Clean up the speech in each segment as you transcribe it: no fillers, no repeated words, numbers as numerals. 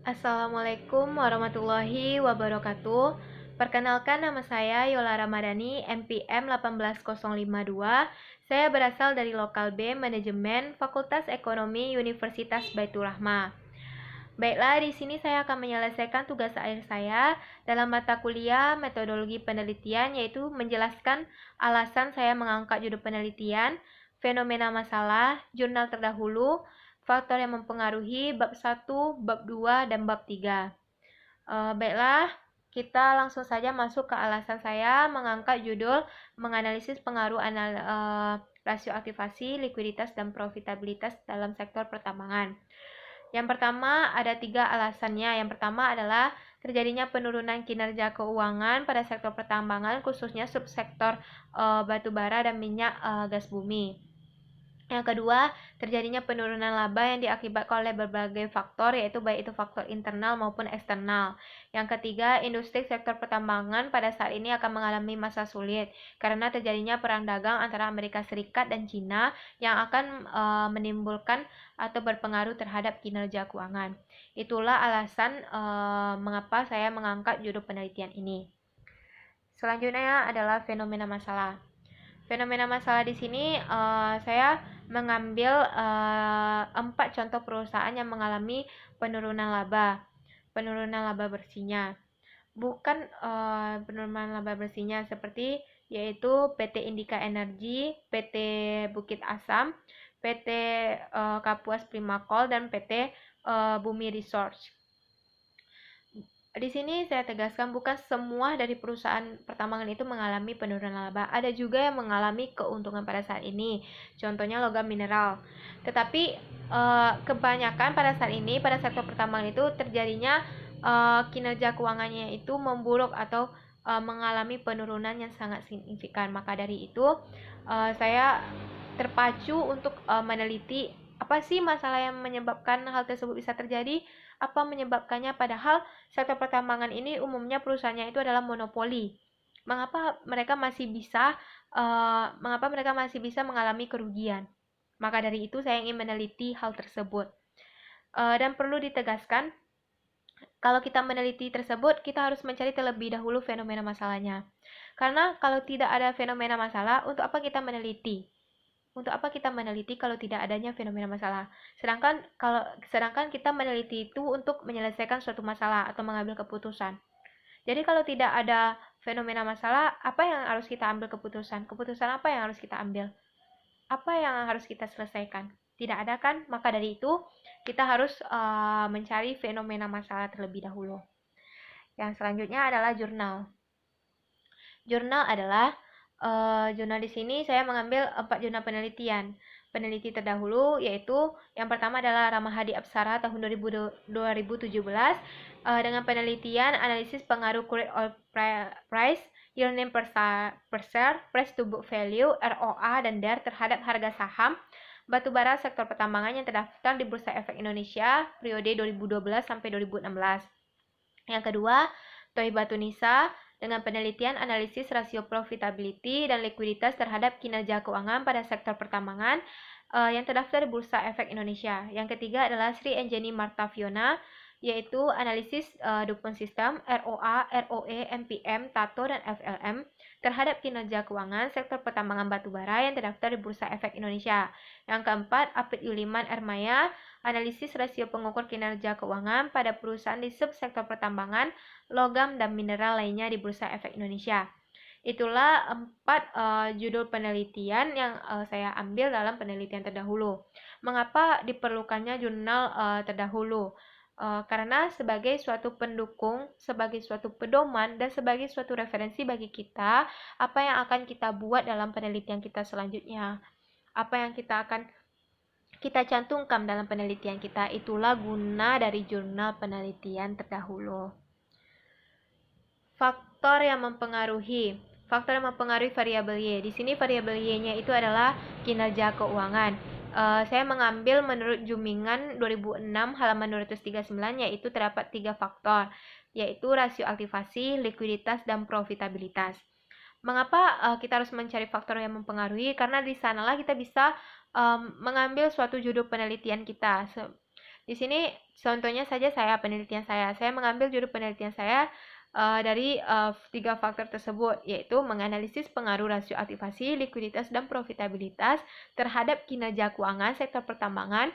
Assalamualaikum warahmatullahi wabarakatuh. Perkenalkan, nama saya Yola Ramadhani, NPM 18052. Saya berasal dari Lokal B Manajemen Fakultas Ekonomi Universitas Baitur Rahmah. Baiklah, di sini saya akan menyelesaikan tugas akhir saya dalam mata kuliah metodologi penelitian, yaitu menjelaskan alasan saya mengangkat judul penelitian, fenomena masalah, jurnal terdahulu, faktor yang mempengaruhi, bab 1, bab 2, dan bab 3. Baiklah, kita langsung saja masuk ke alasan saya mengangkat judul menganalisis pengaruh rasio aktivasi, likuiditas, dan profitabilitas dalam sektor pertambangan. Yang pertama, ada 3 alasannya. Yang pertama adalah terjadinya penurunan kinerja keuangan pada sektor pertambangan, khususnya subsektor batubara dan minyak gas bumi. Yang kedua, terjadinya penurunan laba yang diakibatkan oleh berbagai faktor, yaitu baik itu faktor internal maupun eksternal. Yang ketiga, industri sektor pertambangan pada saat ini akan mengalami masa sulit karena terjadinya perang dagang antara Amerika Serikat dan Cina yang akan menimbulkan atau berpengaruh terhadap kinerja keuangan. Itulah alasan mengapa saya mengangkat judul penelitian ini. Selanjutnya adalah fenomena masalah. Fenomena masalah di sini saya mengambil 4 contoh perusahaan yang mengalami penurunan laba. Penurunan laba bersihnya. Bukan penurunan laba bersihnya seperti yaitu PT Indika Energi, PT Bukit Asam, PT Kapuas Primakol, dan PT Bumi Resource. Di sini saya tegaskan bukan semua dari perusahaan pertambangan itu mengalami penurunan laba. Ada juga yang mengalami keuntungan pada saat ini. Contohnya logam mineral. Tetapi kebanyakan pada saat ini pada sektor pertambangan itu terjadinya kinerja keuangannya itu memburuk atau mengalami penurunan yang sangat signifikan. Maka dari itu saya terpacu untuk meneliti apa sih masalah yang menyebabkan hal tersebut bisa terjadi, apa menyebabkannya, padahal sektor pertambangan ini umumnya perusahaannya itu adalah monopoli. Mengapa mereka masih bisa mengalami kerugian? Maka dari itu saya ingin meneliti hal tersebut. Dan perlu ditegaskan, kalau kita meneliti tersebut, kita harus mencari terlebih dahulu fenomena masalahnya. Karena kalau tidak ada fenomena masalah, untuk apa kita meneliti? Untuk apa kita meneliti kalau tidak adanya fenomena masalah? Sedangkan kita meneliti itu untuk menyelesaikan suatu masalah atau mengambil keputusan. Jadi kalau tidak ada fenomena masalah, apa yang harus kita ambil keputusan? Keputusan apa yang harus kita ambil? Apa yang harus kita selesaikan? Tidak ada kan? Maka dari itu kita harus mencari fenomena masalah terlebih dahulu. Yang selanjutnya adalah jurnal. Jurnal adalah jurnal di sini saya mengambil 4 jurnal penelitian. Peneliti terdahulu yaitu yang pertama adalah Ramahadi Apsara tahun 2017 dengan penelitian analisis pengaruh crude oil price, earning per share, price to book value, ROA, dan DER terhadap harga saham batubara sektor pertambangan yang terdaftar di Bursa Efek Indonesia periode 2012 sampai 2016. Yang kedua, Toibatu Nisa dengan penelitian analisis rasio profitability dan likuiditas terhadap kinerja keuangan pada sektor pertambangan yang terdaftar di Bursa Efek Indonesia. Yang ketiga adalah Sri Enjeni Marta Fiona, yaitu analisis dukun sistem ROA, ROE, MPM, TATO, dan FLM terhadap kinerja keuangan sektor pertambangan batubara yang terdaftar di Bursa Efek Indonesia. Yang keempat, Apit Yuliman Ermaya, analisis rasio pengukur kinerja keuangan pada perusahaan di subsektor pertambangan, logam, dan mineral lainnya di Bursa Efek Indonesia. Itulah 4 judul penelitian yang saya ambil dalam penelitian terdahulu. Mengapa diperlukannya jurnal terdahulu? Karena sebagai suatu pendukung, sebagai suatu pedoman, dan sebagai suatu referensi bagi kita, apa yang akan kita buat dalam penelitian kita selanjutnya. Apa yang kita cantumkan dalam penelitian kita, itulah guna dari jurnal penelitian terdahulu. Faktor yang mempengaruhi variabel Y. Di sini variabel Y-nya itu adalah kinerja keuangan. Saya mengambil menurut Jumingan 2006 halaman 239, yaitu terdapat 3 faktor, yaitu rasio aktivasi, likuiditas, dan profitabilitas. Mengapa kita harus mencari faktor yang mempengaruhi? Karena di sanalah kita bisa mengambil suatu judul penelitian kita. Di sini contohnya saja penelitian saya mengambil judul penelitian saya dari 3 faktor tersebut, yaitu menganalisis pengaruh rasio aktivasi, likuiditas, dan profitabilitas terhadap kinerja keuangan sektor pertambangan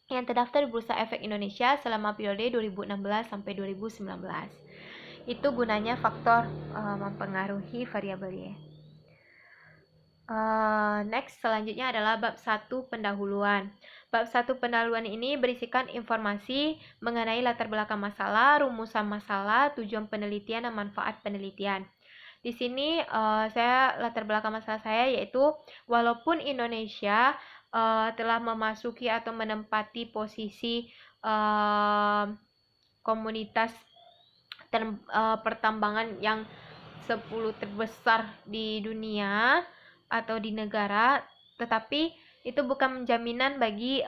yang terdaftar di Bursa Efek Indonesia selama periode 2016 sampai 2019. Itu gunanya faktor mempengaruhi variabel Y. Next, selanjutnya adalah bab 1 pendahuluan. Bab 1 pendahuluan ini berisikan informasi mengenai latar belakang masalah, rumusan masalah, tujuan penelitian, dan manfaat penelitian. Di sini saya latar belakang masalah saya yaitu walaupun Indonesia telah memasuki atau menempati posisi komunitas pertambangan yang 10 terbesar di dunia atau di negara, tetapi itu bukan jaminan bagi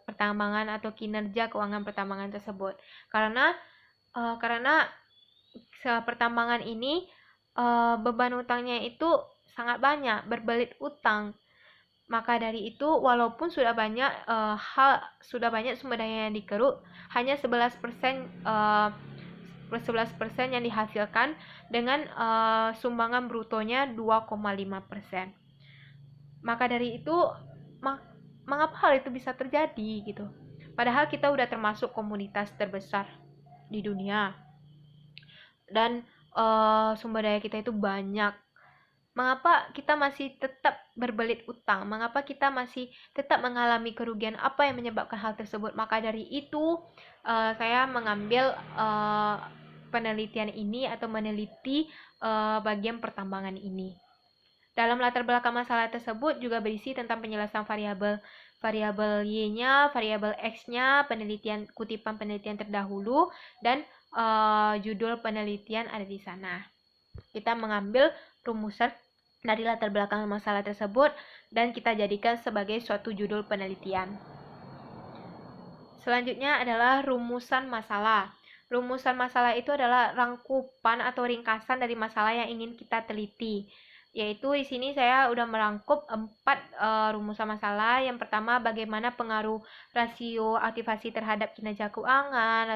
pertambangan atau kinerja keuangan pertambangan tersebut, karena pertambangan ini beban utangnya itu sangat banyak, berbelit utang. Maka dari itu, walaupun sudah banyak sumber daya yang dikeruk, hanya 11% yang dihasilkan dengan sumbangan brutonya 2,5%. Maka dari itu, mengapa hal itu bisa terjadi gitu? Padahal kita udah termasuk komunitas terbesar di dunia dan sumber daya kita itu banyak. Mengapa kita masih tetap berbelit utang? Mengapa kita masih tetap mengalami kerugian? Apa yang menyebabkan hal tersebut? Maka dari itu, saya mengambil penelitian ini atau meneliti bagian pertambangan ini. Dalam latar belakang masalah tersebut juga berisi tentang penjelasan variabel Y-nya, variabel X-nya, kutipan penelitian terdahulu, dan judul penelitian ada di sana. Kita mengambil rumusan dari latar belakang masalah tersebut dan kita jadikan sebagai suatu judul penelitian. Selanjutnya adalah rumusan masalah. Rumusan masalah itu adalah rangkupan atau ringkasan dari masalah yang ingin kita teliti. Yaitu di sini saya udah merangkup 4 rumusan masalah. Yang pertama, bagaimana pengaruh rasio aktivasi terhadap kinerja keuangan,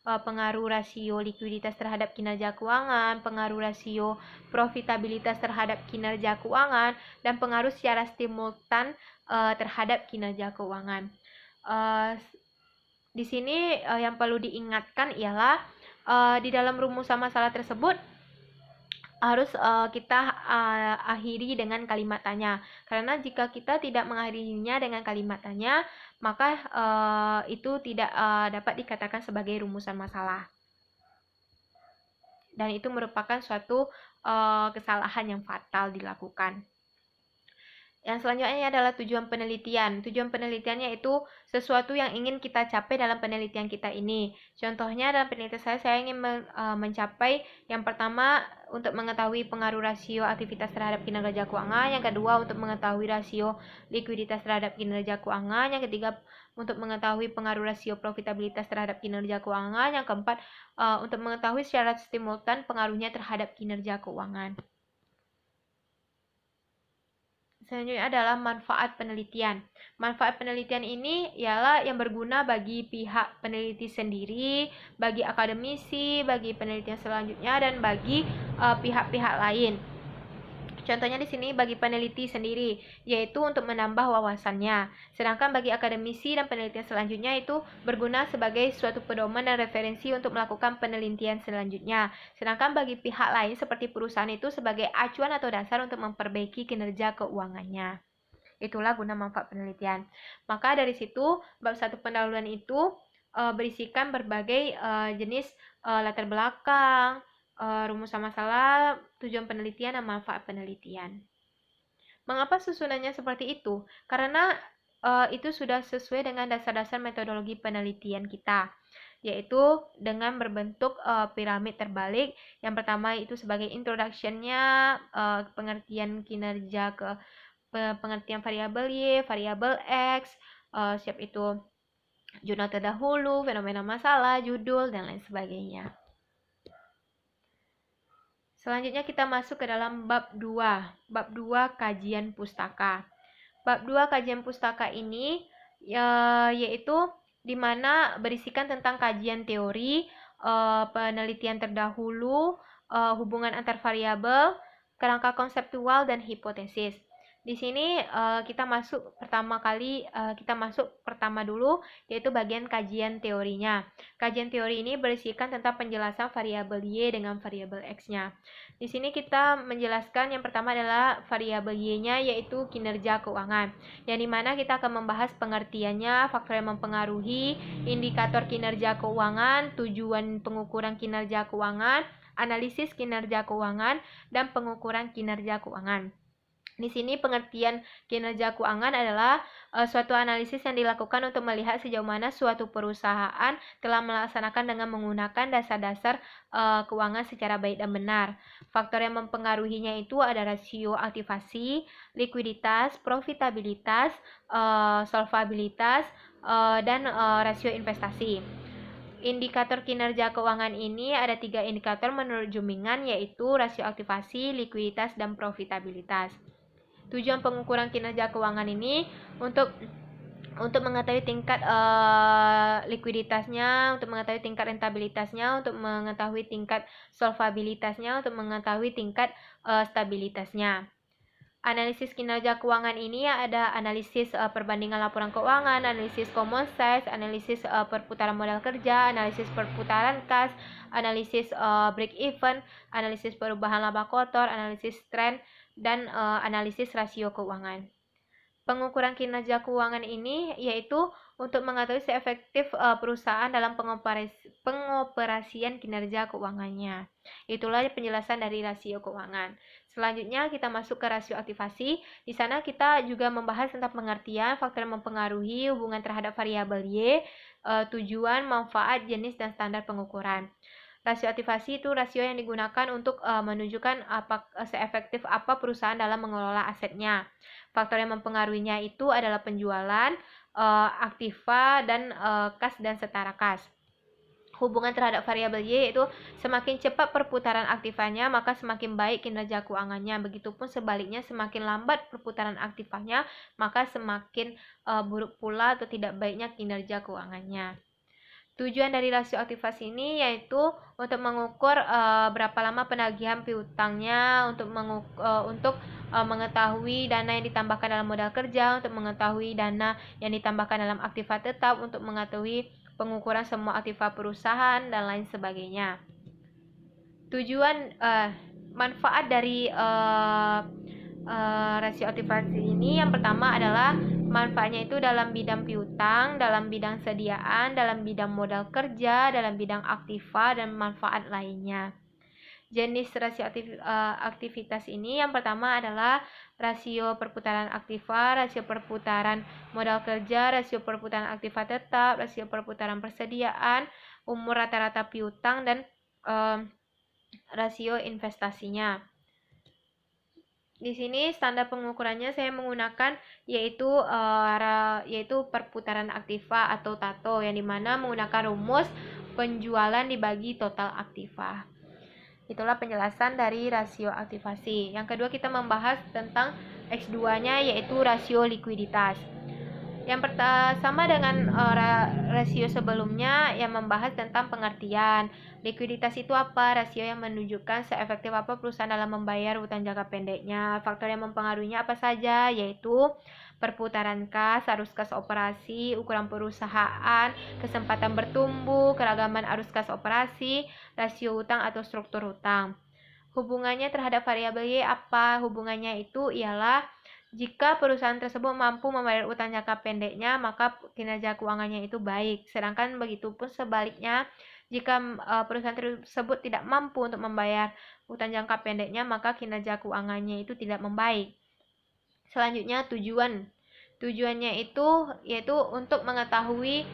pengaruh rasio likuiditas terhadap kinerja keuangan, pengaruh rasio profitabilitas terhadap kinerja keuangan, dan pengaruh secara simultan terhadap kinerja keuangan. Di sini yang perlu diingatkan ialah di dalam rumusan masalah tersebut harus kita akhiri dengan kalimat tanya, karena jika kita tidak mengakhirinya dengan kalimat tanya, maka itu tidak dapat dikatakan sebagai rumusan masalah, dan itu merupakan suatu kesalahan yang fatal dilakukan. Yang selanjutnya adalah tujuan penelitian. Tujuan penelitiannya itu sesuatu yang ingin kita capai dalam penelitian kita ini. Contohnya dalam penelitian saya ingin mencapai yang pertama untuk mengetahui pengaruh rasio aktivitas terhadap kinerja keuangan, yang kedua untuk mengetahui rasio likuiditas terhadap kinerja keuangan, yang ketiga untuk mengetahui pengaruh rasio profitabilitas terhadap kinerja keuangan, yang keempat untuk mengetahui secara simultan pengaruhnya terhadap kinerja keuangan. Selanjutnya adalah manfaat penelitian. Manfaat penelitian ini ialah yang berguna bagi pihak peneliti sendiri, bagi akademisi, bagi penelitian selanjutnya, dan bagi pihak-pihak lain. Contohnya di sini bagi peneliti sendiri, yaitu untuk menambah wawasannya. Sedangkan bagi akademisi dan penelitian selanjutnya itu berguna sebagai suatu pedoman dan referensi untuk melakukan penelitian selanjutnya. Sedangkan bagi pihak lain seperti perusahaan itu sebagai acuan atau dasar untuk memperbaiki kinerja keuangannya. Itulah guna manfaat penelitian. Maka dari situ, bab 1 pendahuluan itu berisikan berbagai jenis latar belakang, rumusan masalah, tujuan penelitian, dan manfaat penelitian. Mengapa susunannya seperti itu? Karena itu sudah sesuai dengan dasar-dasar metodologi penelitian kita, yaitu dengan berbentuk piramid terbalik. Yang pertama itu sebagai introduction-nya, pengertian kinerja pengertian variabel Y, variabel X, siap itu jurnal terdahulu, fenomena masalah, judul, dan lain sebagainya. Selanjutnya kita masuk ke dalam bab 2. Bab 2 kajian pustaka. Bab 2 kajian pustaka ini yaitu di mana berisikan tentang kajian teori, penelitian terdahulu, hubungan antar variabel, kerangka konseptual, dan hipotesis. Di sini kita masuk pertama dulu, yaitu bagian kajian teorinya. Kajian teori ini berisikan tentang penjelasan variabel Y dengan variabel X-nya. Di sini kita menjelaskan yang pertama adalah variabel Y-nya, yaitu kinerja keuangan, yang dimana kita akan membahas pengertiannya, faktor yang mempengaruhi, indikator kinerja keuangan, tujuan pengukuran kinerja keuangan, analisis kinerja keuangan, dan pengukuran kinerja keuangan. Di sini pengertian kinerja keuangan adalah suatu analisis yang dilakukan untuk melihat sejauh mana suatu perusahaan telah melaksanakan dengan menggunakan dasar-dasar keuangan secara baik dan benar. Faktor yang mempengaruhinya itu ada rasio aktivasi, likuiditas, profitabilitas, solvabilitas, dan rasio investasi. Indikator kinerja keuangan ini ada 3 indikator menurut Jumingan, yaitu rasio aktivasi, likuiditas, dan profitabilitas. Tujuan pengukuran kinerja keuangan ini untuk mengetahui tingkat likuiditasnya, untuk mengetahui tingkat rentabilitasnya, untuk mengetahui tingkat solvabilitasnya, untuk mengetahui tingkat stabilitasnya. Analisis kinerja keuangan ini ada analisis perbandingan laporan keuangan, analisis common size, analisis perputaran modal kerja, analisis perputaran kas, analisis break even, analisis perubahan laba kotor, analisis tren, dan analisis rasio keuangan. Pengukuran kinerja keuangan ini yaitu untuk mengetahui seefektif perusahaan dalam pengoperasian kinerja keuangannya. Itulah penjelasan dari rasio keuangan. Selanjutnya kita masuk ke rasio aktivasi. Di sana kita juga membahas tentang pengertian, faktor yang mempengaruhi, hubungan terhadap variabel Y, tujuan, manfaat, jenis, dan standar pengukuran. Rasio aktivasi itu rasio yang digunakan untuk menunjukkan seefektif apa perusahaan dalam mengelola asetnya. Faktor yang mempengaruhinya itu adalah penjualan, aktiva, dan kas dan setara kas. Hubungan terhadap variabel Y yaitu semakin cepat perputaran aktivanya, maka semakin baik kinerja keuangannya. Begitupun sebaliknya, semakin lambat perputaran aktivanya, maka semakin buruk pula atau tidak baiknya kinerja keuangannya. Tujuan dari rasio aktivasi ini yaitu untuk mengukur berapa lama penagihan piutangnya, untuk mengetahui dana yang ditambahkan dalam modal kerja, untuk mengetahui dana yang ditambahkan dalam aktiva tetap, untuk mengetahui pengukuran semua aktiva perusahaan, dan lain sebagainya. Tujuan manfaat dari rasio aktivasi ini yang pertama adalah manfaatnya itu dalam bidang piutang, dalam bidang sediaan, dalam bidang modal kerja, dalam bidang aktiva, dan manfaat lainnya. Jenis rasio aktivitas ini yang pertama adalah rasio perputaran aktiva, rasio perputaran modal kerja, rasio perputaran aktiva tetap, rasio perputaran persediaan, umur rata-rata piutang, dan rasio investasinya. Di sini standar pengukurannya saya menggunakan yaitu perputaran aktiva atau TATO, yang dimana menggunakan rumus penjualan dibagi total aktiva. Itulah penjelasan dari rasio aktivasi. Yang kedua kita membahas tentang X2-nya, yaitu rasio likuiditas. Yang sama dengan rasio sebelumnya yang membahas tentang pengertian. Likuiditas itu apa? Rasio yang menunjukkan seefektif apa perusahaan dalam membayar utang jangka pendeknya. Faktor yang mempengaruhinya apa saja? Yaitu perputaran kas, arus kas operasi, ukuran perusahaan, kesempatan bertumbuh, keragaman arus kas operasi, rasio utang atau struktur utang. Hubungannya terhadap variabel Y apa? Hubungannya itu ialah jika perusahaan tersebut mampu membayar utang jangka pendeknya, maka kinerja keuangannya itu baik. Sedangkan begitu pun sebaliknya, jika perusahaan tersebut tidak mampu untuk membayar utang jangka pendeknya, maka kinerja keuangannya itu tidak membaik. Selanjutnya tujuan. Tujuannya itu yaitu untuk mengetahui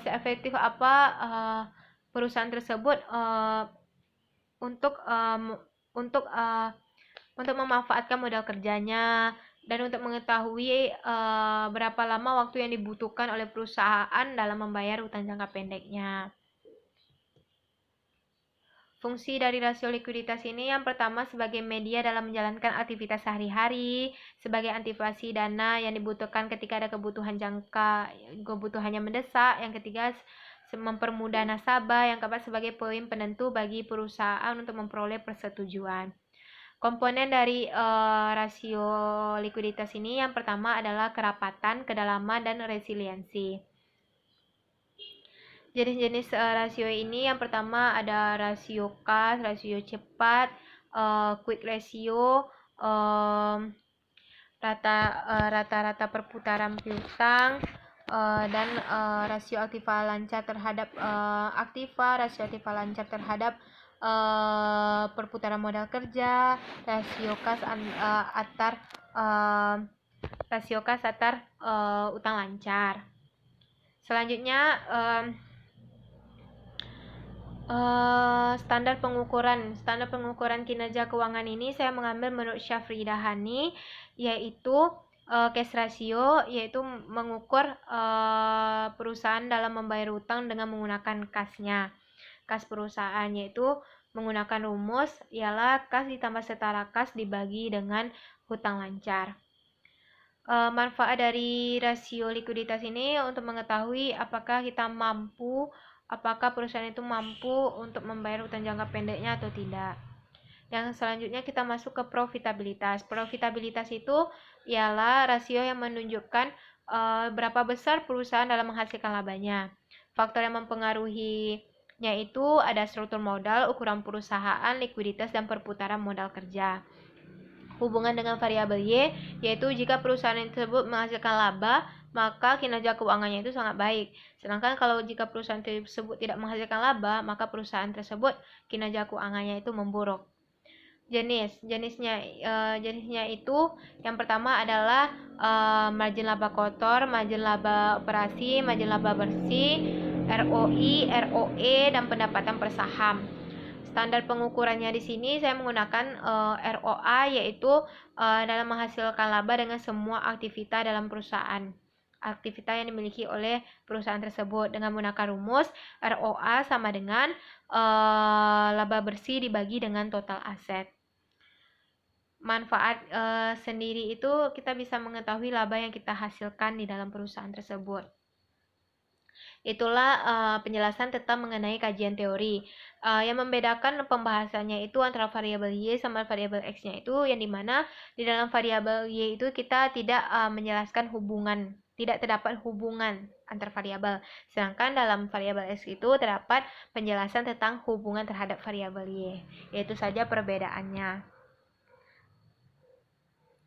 seefektif apa perusahaan tersebut untuk memanfaatkan modal kerjanya, dan untuk mengetahui berapa lama waktu yang dibutuhkan oleh perusahaan dalam membayar utang jangka pendeknya. Fungsi dari rasio likuiditas ini yang pertama sebagai media dalam menjalankan aktivitas sehari-hari, sebagai antisipasi dana yang dibutuhkan ketika ada kebutuhannya mendesak. Yang ketiga, mempermudah nasabah. Yang keempat, sebagai poin penentu bagi perusahaan untuk memperoleh persetujuan. Komponen dari rasio likuiditas ini yang pertama adalah kerapatan, kedalaman, dan resiliensi. Jenis-jenis rasio ini yang pertama ada rasio kas, rasio cepat, quick ratio, rata-rata perputaran piutang, dan rasio aktiva lancar terhadap rasio aktiva lancar terhadap perputaran modal kerja, rasio kas atar utang lancar. Selanjutnya standar pengukuran kinerja keuangan ini saya mengambil menurut Syafri Dahani, yaitu cash ratio, yaitu mengukur perusahaan dalam membayar utang dengan menggunakan kasnya. Kas perusahaan yaitu menggunakan rumus ialah kas ditambah setara kas dibagi dengan hutang lancar. Manfaat dari rasio likuiditas ini untuk mengetahui apakah perusahaan itu mampu untuk membayar utang jangka pendeknya atau tidak. Yang selanjutnya kita masuk ke profitabilitas. Profitabilitas itu ialah rasio yang menunjukkan berapa besar perusahaan dalam menghasilkan labanya. Faktor yang mempengaruhinya itu ada struktur modal, ukuran perusahaan, likuiditas, dan perputaran modal kerja. Hubungan dengan variabel Y, yaitu jika perusahaan tersebut menghasilkan laba, maka kinerja keuangannya itu sangat baik. Sedangkan kalau jika perusahaan tersebut tidak menghasilkan laba, maka perusahaan tersebut kinerja keuangannya itu memburuk. Jenisnya itu yang pertama adalah margin laba kotor, margin laba operasi, margin laba bersih, ROI, ROE, dan pendapatan per saham. Standar pengukurannya di sini saya menggunakan ROA, yaitu dalam menghasilkan laba dengan semua aktivitas dalam perusahaan. Aktivitas yang dimiliki oleh perusahaan tersebut dengan menggunakan rumus ROA sama dengan laba bersih dibagi dengan total aset. Manfaat sendiri itu kita bisa mengetahui laba yang kita hasilkan di dalam perusahaan tersebut. Itulah penjelasan tentang mengenai kajian teori. Yang membedakan pembahasannya itu antara variabel Y sama variabel X-nya itu yang dimana di dalam variabel Y itu kita tidak menjelaskan hubungan, tidak terdapat hubungan antar variabel. Sedangkan dalam variabel X itu terdapat penjelasan tentang hubungan terhadap variabel Y. Itu saja perbedaannya.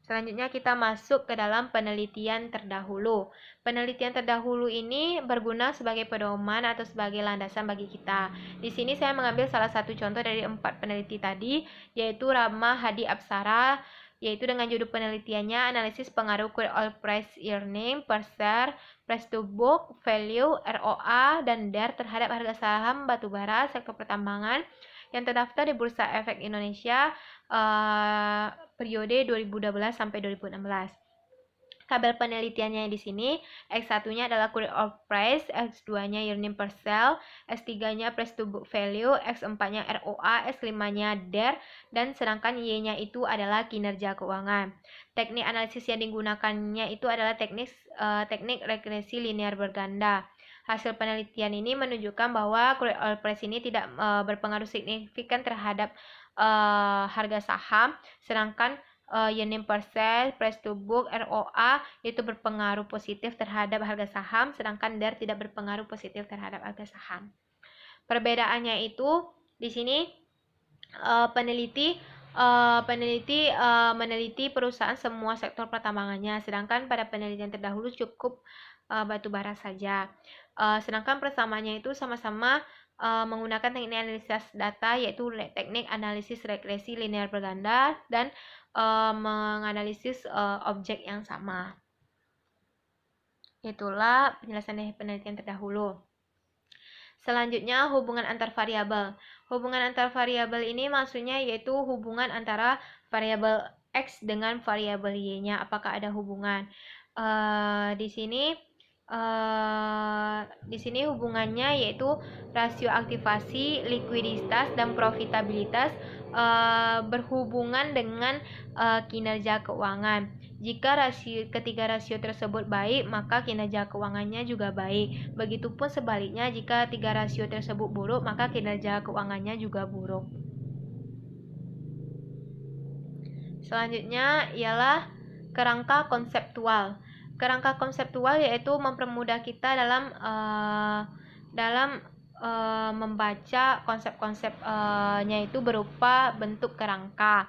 Selanjutnya kita masuk ke dalam penelitian terdahulu. Penelitian terdahulu ini berguna sebagai pedoman atau sebagai landasan bagi kita. Di sini saya mengambil salah satu contoh dari 4 peneliti tadi, yaitu Rama Hadi Apsara, yaitu dengan judul penelitiannya analisis pengaruh crude oil price earning per share, price to book value, ROA, dan DER terhadap harga saham batubara sektor pertambangan yang terdaftar di Bursa Efek Indonesia periode 2012 sampai 2016. Tabel penelitiannya di sini, X1-nya adalah crude oil price, X2-nya earning per share, X3-nya price to book value, X4-nya ROA, X5-nya DER, dan sedangkan Y-nya itu adalah kinerja keuangan. Teknik analisis yang digunakannya itu adalah teknik regresi linear berganda. Hasil penelitian ini menunjukkan bahwa crude oil price ini tidak berpengaruh signifikan terhadap harga saham, sedangkan earning per share, price to book, ROA itu berpengaruh positif terhadap harga saham, sedangkan DER tidak berpengaruh positif terhadap harga saham. Perbedaannya itu di sini peneliti meneliti perusahaan semua sektor pertambangannya, sedangkan pada penelitian terdahulu cukup batubara saja. Sedangkan persamaannya itu sama-sama menggunakan teknik analisis data, yaitu teknik analisis regresi linear berganda dan menganalisis objek yang sama. Itulah penjelasan dari penelitian terdahulu. Selanjutnya, hubungan antar variabel. Hubungan antar variabel ini maksudnya yaitu hubungan antara variabel X dengan variabel Y-nya. Apakah ada hubungan? Di sini Di sini hubungannya yaitu rasio aktivasi, likuiditas, dan profitabilitas berhubungan dengan kinerja keuangan. Jika ketiga rasio tersebut baik, maka kinerja keuangannya juga baik. Begitupun sebaliknya, jika tiga rasio tersebut buruk, maka kinerja keuangannya juga buruk. Selanjutnya ialah kerangka konseptual. Kerangka konseptual yaitu mempermudah kita dalam membaca konsep-konsepnya itu berupa bentuk kerangka.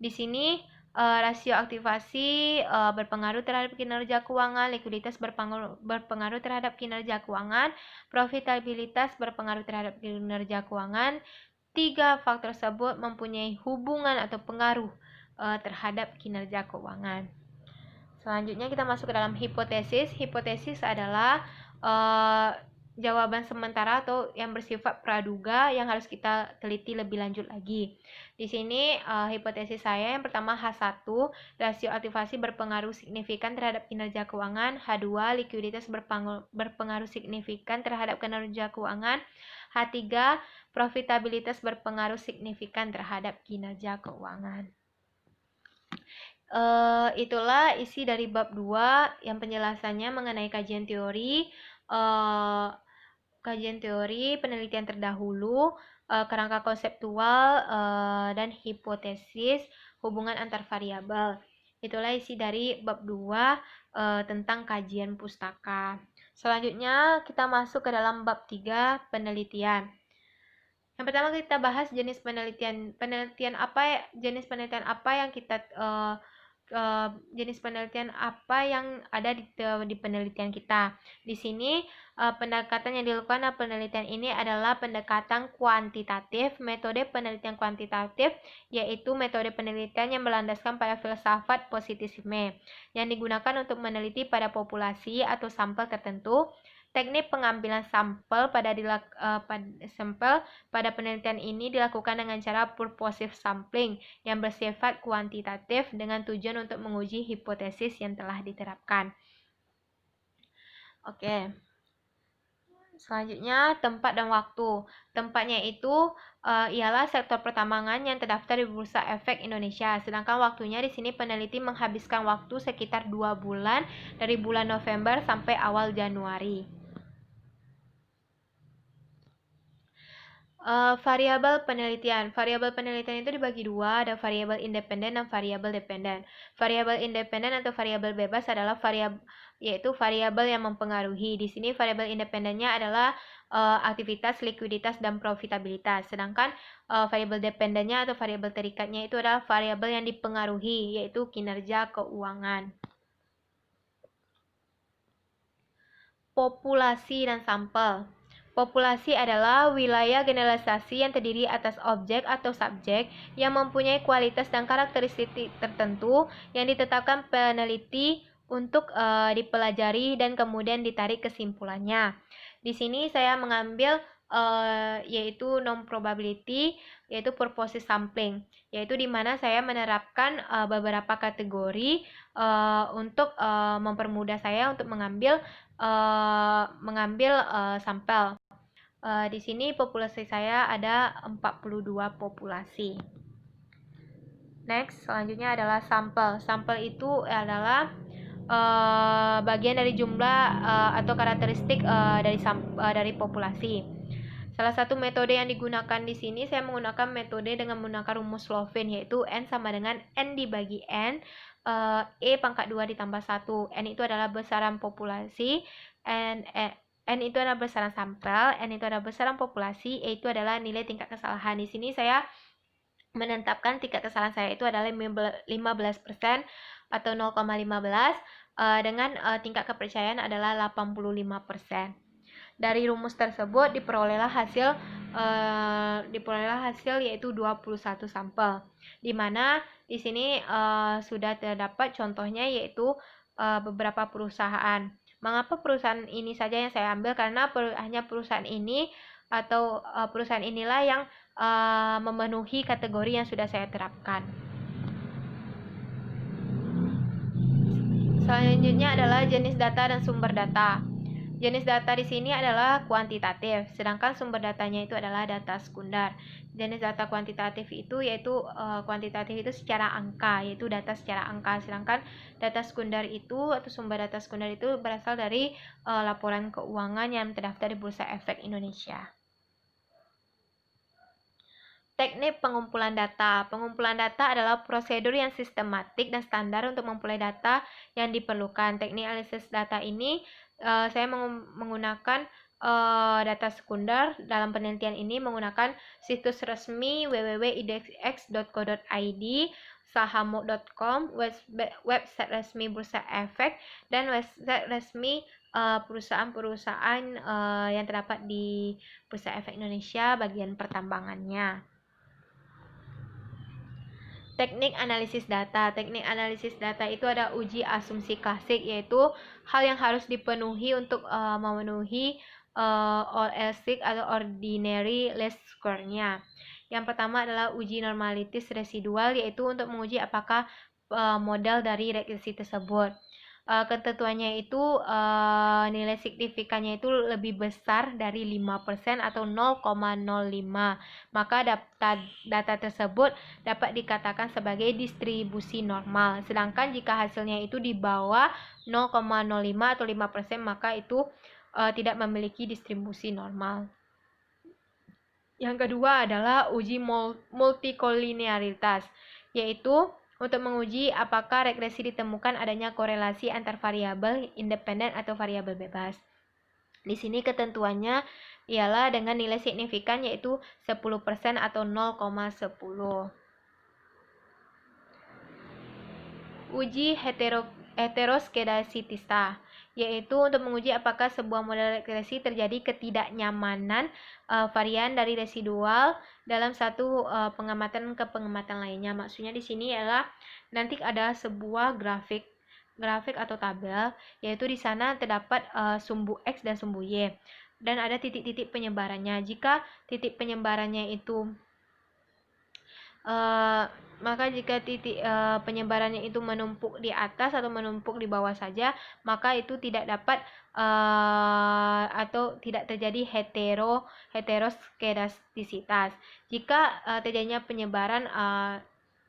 Di sini rasio aktivasi berpengaruh terhadap kinerja keuangan, likuiditas berpengaruh terhadap kinerja keuangan, profitabilitas berpengaruh terhadap kinerja keuangan. Tiga faktor tersebut mempunyai hubungan atau pengaruh terhadap kinerja keuangan. Selanjutnya kita masuk ke dalam hipotesis. Hipotesis adalah jawaban sementara atau yang bersifat praduga yang harus kita teliti lebih lanjut lagi. Di sini hipotesis saya yang pertama H1, rasio aktivasi berpengaruh signifikan terhadap kinerja keuangan. H2, likuiditas berpengaruh signifikan terhadap kinerja keuangan. H3, profitabilitas berpengaruh signifikan terhadap kinerja keuangan. Itulah isi dari bab 2 yang penjelasannya mengenai kajian teori, penelitian terdahulu, kerangka konseptual, dan hipotesis hubungan antar variabel. Itulah isi dari bab 2 tentang kajian pustaka. Selanjutnya kita masuk ke dalam bab 3 penelitian. Yang pertama kita bahas jenis penelitian. Jenis penelitian apa yang ada di penelitian kita. Di sini pendekatan yang dilakukan dalam penelitian ini adalah pendekatan kuantitatif. Metode penelitian kuantitatif yaitu metode penelitian yang berlandaskan pada filsafat positivisme yang digunakan untuk meneliti pada populasi atau sampel tertentu. Teknik pengambilan sampel pada penelitian ini dilakukan dengan cara purposive sampling yang bersifat kuantitatif dengan tujuan untuk menguji hipotesis yang telah diterapkan. Oke. Selanjutnya, tempat dan waktu. Tempatnya itu ialah sektor pertambangan yang terdaftar di Bursa Efek Indonesia. Sedangkan waktunya di sini peneliti menghabiskan waktu sekitar 2 bulan dari bulan November sampai awal Januari. Variabel penelitian. Variabel penelitian itu dibagi dua, ada variabel independen dan variabel dependen. Variabel independen atau variabel bebas adalah yaitu variabel yang mempengaruhi. Di sini variabel independennya adalah aktivitas, likuiditas, dan profitabilitas. Sedangkan variabel dependennya atau variabel terikatnya itu adalah variabel yang dipengaruhi, yaitu kinerja keuangan. Populasi dan sampel. Populasi adalah wilayah generalisasi yang terdiri atas objek atau subjek yang mempunyai kualitas dan karakteristik tertentu yang ditetapkan peneliti untuk dipelajari dan kemudian ditarik kesimpulannya. Di sini saya mengambil yaitu non probability, yaitu purposive sampling, yaitu di mana saya menerapkan beberapa kategori untuk mempermudah saya untuk mengambil sampel. Di sini populasi saya ada 42 populasi. Next, selanjutnya adalah sampel. Sampel itu adalah bagian dari jumlah atau karakteristik dari populasi. Salah satu metode yang digunakan di sini, saya menggunakan metode dengan menggunakan rumus Slovin, yaitu N sama dengan N dibagi N, E pangkat 2 ditambah 1. N itu adalah besaran populasi, N itu adalah besaran sampel, N itu adalah besaran populasi, E itu adalah nilai tingkat kesalahan. Di sini saya menetapkan tingkat kesalahan saya itu adalah 15% atau 0,15 dengan tingkat kepercayaan adalah 85%. Dari rumus tersebut diperolehlah hasil yaitu 21 sampel. Di mana di sini sudah terdapat contohnya yaitu beberapa perusahaan. Mengapa perusahaan ini saja yang saya ambil? Karena hanya perusahaan ini atau perusahaan inilah yang memenuhi kategori yang sudah saya terapkan. Selanjutnya adalah jenis data dan sumber data. Jenis data di sini adalah kuantitatif, sedangkan sumber datanya itu adalah data sekunder. Jenis data kuantitatif itu yaitu kuantitatif itu secara angka, yaitu data secara angka, sedangkan data sekunder itu atau sumber data sekunder itu berasal dari laporan keuangan yang terdaftar di Bursa Efek Indonesia. Teknik pengumpulan data. Pengumpulan data adalah prosedur yang sistematik dan standar untuk memperoleh data yang diperlukan. Teknik analisis data ini saya menggunakan data sekunder. Dalam penelitian ini menggunakan situs resmi www.idx.co.id, sahamo.com, website resmi Bursa Efek, dan website resmi perusahaan-perusahaan yang terdapat di Bursa Efek Indonesia bagian pertambangannya. Teknik analisis data. Teknik analisis data itu ada uji asumsi klasik, yaitu hal yang harus dipenuhi untuk memenuhi all else atau ordinary least square-nya. Yang pertama adalah uji normalitas residual, yaitu untuk menguji apakah modal dari regresi tersebut. Ketentuannya itu nilai signifikannya itu lebih besar dari 5% atau 0,05. Maka data tersebut dapat dikatakan sebagai distribusi normal. Sedangkan jika hasilnya itu di bawah 0,05 atau 5%, maka itu tidak memiliki distribusi normal. Yang kedua adalah uji multikolinearitas, yaitu untuk menguji apakah regresi ditemukan adanya korelasi antar variabel independen atau variabel bebas. Di sini ketentuannya ialah dengan nilai signifikan yaitu 10% atau 0,10. Uji heteroskedasticita, yaitu untuk menguji apakah sebuah model regresi terjadi ketidaknyamanan varian dari residual dalam satu pengamatan ke pengamatan lainnya. Maksudnya di sini adalah nanti ada sebuah grafik atau tabel, yaitu di sana terdapat sumbu X dan sumbu Y, dan ada titik-titik penyebarannya. Jika titik penyebarannya itu maka jika titik penyebarannya itu menumpuk di atas atau menumpuk di bawah saja, maka itu tidak dapat atau tidak terjadi heteroskedastisitas. Jika terjadinya penyebaran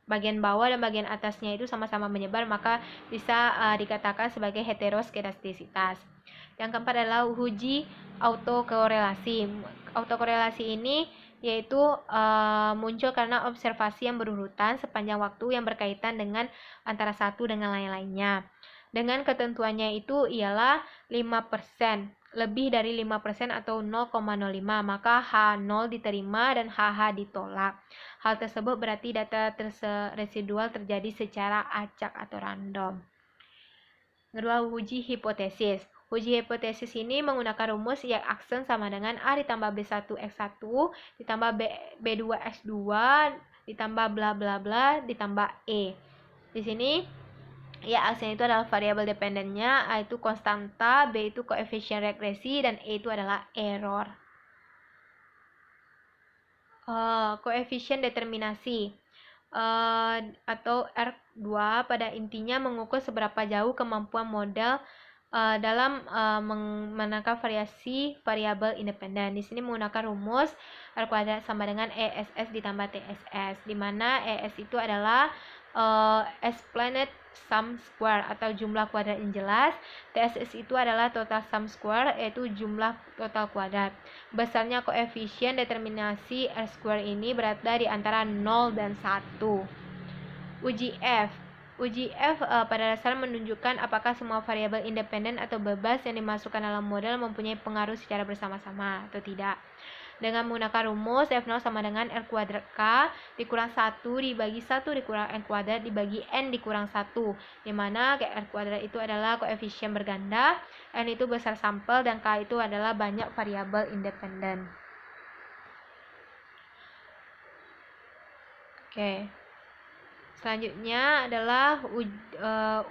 bagian bawah dan bagian atasnya itu sama-sama menyebar, maka bisa dikatakan sebagai heteroskedastisitas. Yang keempat adalah uji autokorelasi. Autokorelasi ini yaitu muncul karena observasi yang berurutan sepanjang waktu yang berkaitan dengan antara satu dengan lain-lainnya. Dengan ketentuannya itu ialah 5%, lebih dari 5% atau 0,05, maka H0 diterima dan HH ditolak. Hal tersebut berarti data residual terjadi secara acak atau random. Kedua, uji hipotesis. Uji hipotesis ini menggunakan rumus Y aksen sama dengan A ditambah B1X1 ditambah B2X2 ditambah bla bla bla ditambah E. Di sini Y aksen itu adalah variabel dependennya, A itu konstanta, B itu koefisien regresi, dan E itu adalah error. Koefisien determinasi atau R2 pada intinya mengukur seberapa jauh kemampuan model dalam menangkap variasi variabel independen. Di sini menggunakan rumus R kuadrat sama dengan ESS ditambah TSS, di mana ES itu adalah explained sum square atau jumlah kuadrat yang jelas. TSS itu adalah total sum square, yaitu jumlah total kuadrat. Besarnya koefisien determinasi R square ini berada di antara 0 dan 1. Uji F. Uji F pada dasarnya menunjukkan apakah semua variabel independen atau bebas yang dimasukkan dalam model mempunyai pengaruh secara bersama-sama atau tidak. Dengan menggunakan rumus F0 sama dengan R kuadrat K dikurang 1 dibagi 1 dikurang N kuadrat dibagi N dikurang 1, dimana R kuadrat itu adalah koefisien berganda, N itu besar sampel, dan K itu adalah banyak variabel independen. Oke. Selanjutnya adalah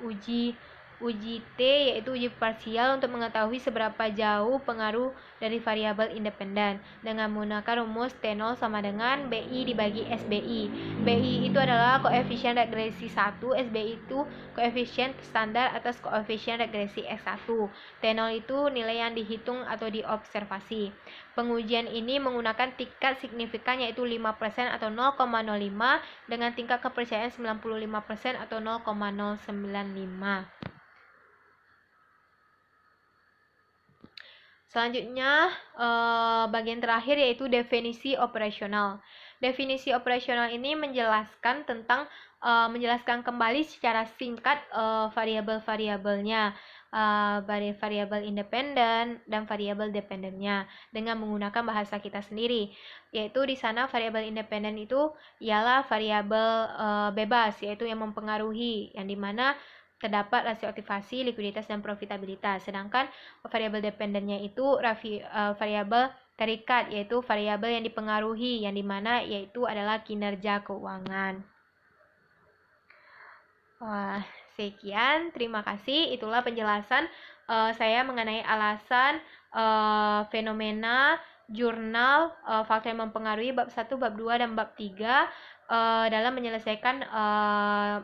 uji Uji T yaitu uji parsial untuk mengetahui seberapa jauh pengaruh dari variabel independen dengan menggunakan rumus T0 sama dengan BI dibagi SBI. BI itu adalah koefisien regresi 1, SBI itu koefisien standar atas koefisien regresi S1. T0 itu nilai yang dihitung atau diobservasi. Pengujian ini menggunakan tingkat signifikan yaitu 5% atau 0,05 dengan tingkat kepercayaan 95% atau 0,095. Selanjutnya, bagian terakhir yaitu definisi operasional. Definisi operasional ini menjelaskan tentang menjelaskan kembali secara singkat variabel-variabelnya, variabel independen dan variabel dependennya dengan menggunakan bahasa kita sendiri. Yaitu di sana variabel independen itu ialah variabel bebas, yaitu yang mempengaruhi, yang dimana terdapat rasio aktivasi, likuiditas, dan profitabilitas. Sedangkan variabel dependennya itu variabel terikat, yaitu variabel yang dipengaruhi, yang dimana yaitu adalah kinerja keuangan. Wah, sekian, terima kasih. Itulah penjelasan saya mengenai alasan fenomena jurnal faktor yang mempengaruhi bab 1, bab 2, dan bab 3 dalam menyelesaikan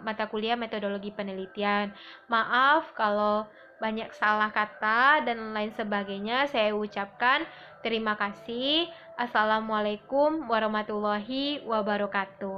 mata kuliah metodologi penelitian. Maaf kalau banyak salah kata dan lain sebagainya. Saya ucapkan terima kasih. Assalamualaikum warahmatullahi wabarakatuh.